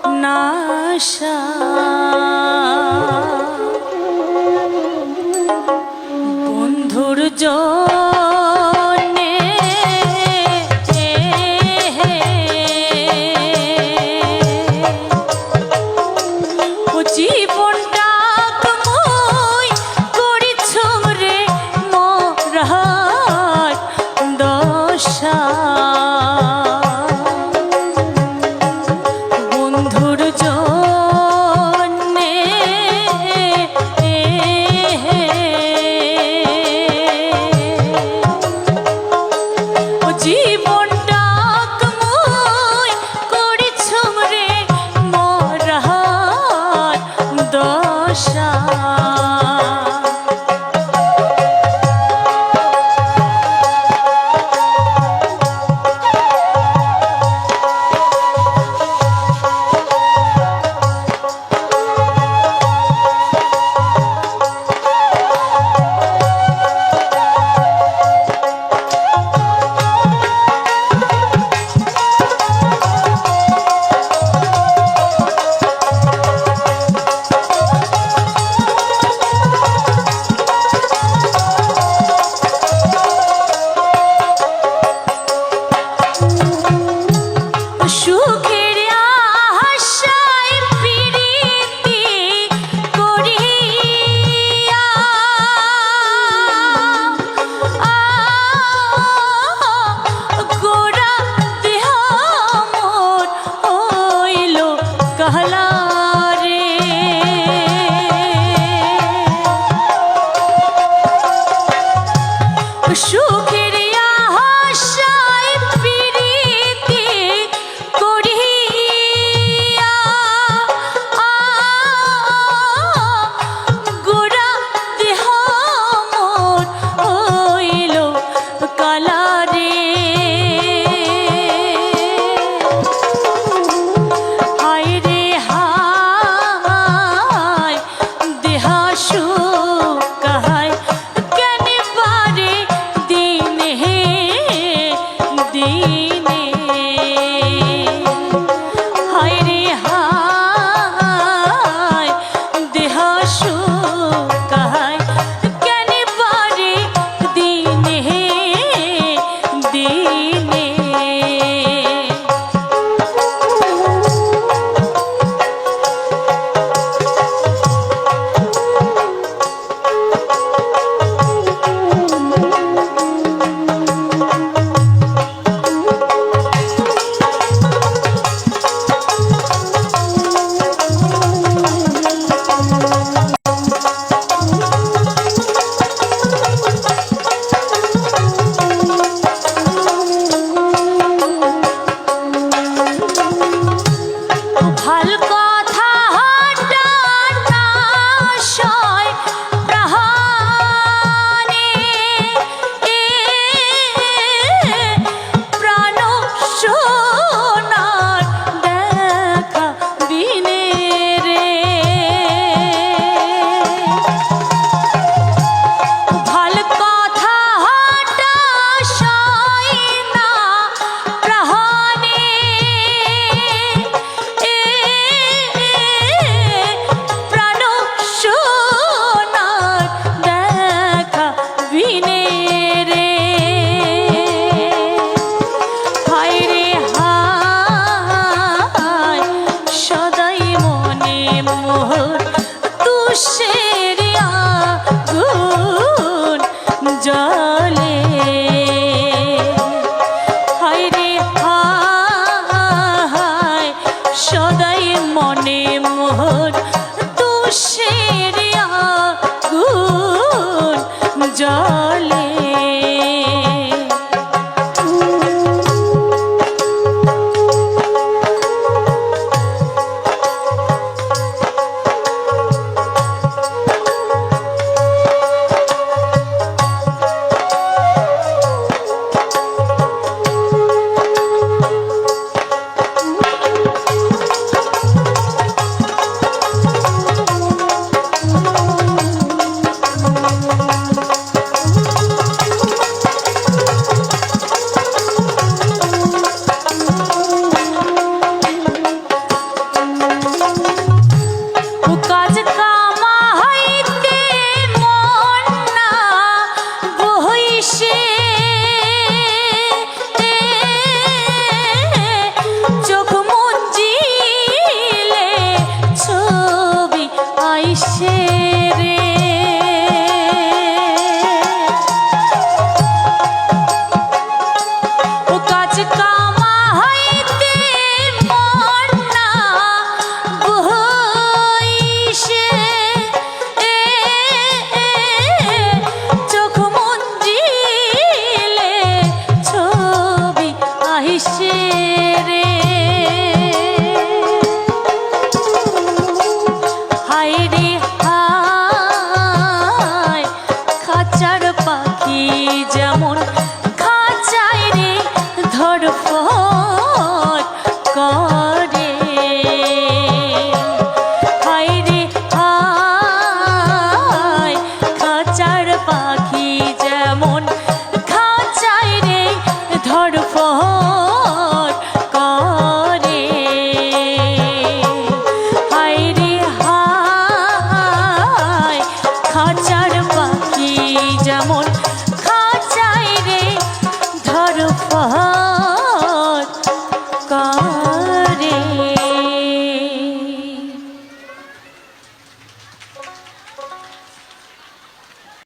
সর্বনাশা বন্ধুর জন্যে ও জীবনটা মই করিছ রে মরার দশা বন্ধুর জন্যে ও জীবনটা মই করিছ রে মরার দশা সুখের আশায় প্রীতি করিয়া গোরা দেহ মোর হইল কালা রে সুখের আশায় প্রীতি করিয়া গোরা দেহ মোর হইল কালা রে হায় রে হায় দেহা শুকায় কেন পারে দিনে দিনে হায় রে হায় দেহা শুকায় কেন পারে দিনে দিনে ভাল কথা হাটা না সয় প্রাণে প্রাণ সোনার দেখা বিনে রে ভাল কথা হাটা সয় না প্রাণে প্রাণ সোনার দেখা বিনে রে হায় রে হায় সদাই মনে মোর তুষের আগুন জলে হায় রে হায় সদাই মনে মোর তুষের আগুন জলে ফার